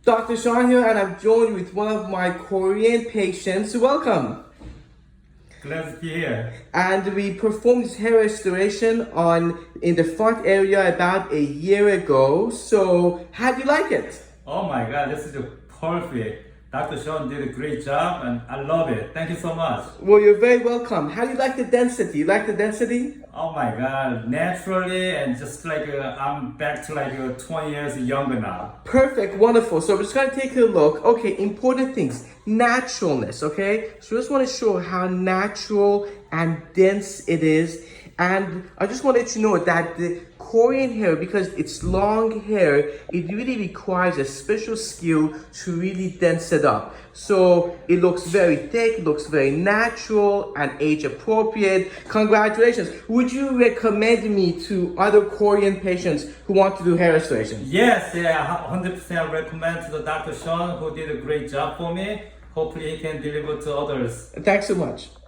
Dr. Sean here, and I'm joined with one of my Korean patients. Welcome. Glad to be here. And we performed this hair restoration in the front area about a year ago. So, how do you like it? Oh my God, this is perfect. Dr. Sean did a great job and I love it. Thank you so much. Well, you're very welcome. How do you like the density? You like the density? Oh my God, naturally and just like I'm back to like 20 years younger now. Perfect, wonderful. So we're just gonna take a look. Okay, important things. Naturalness, okay? So I just want to show how natural and dense it is. And I just want to let you know that the Korean hair, because it's long hair, it really requires a special skill to really dense it up. So it looks very thick, looks very natural and age appropriate. Congratulations. Would you recommend me to other Korean patients who want to do hair restoration? Yes, yeah, 100% recommend to the Dr. Sean who did a great job for me. Hopefully he can deliver to others. Thanks so much.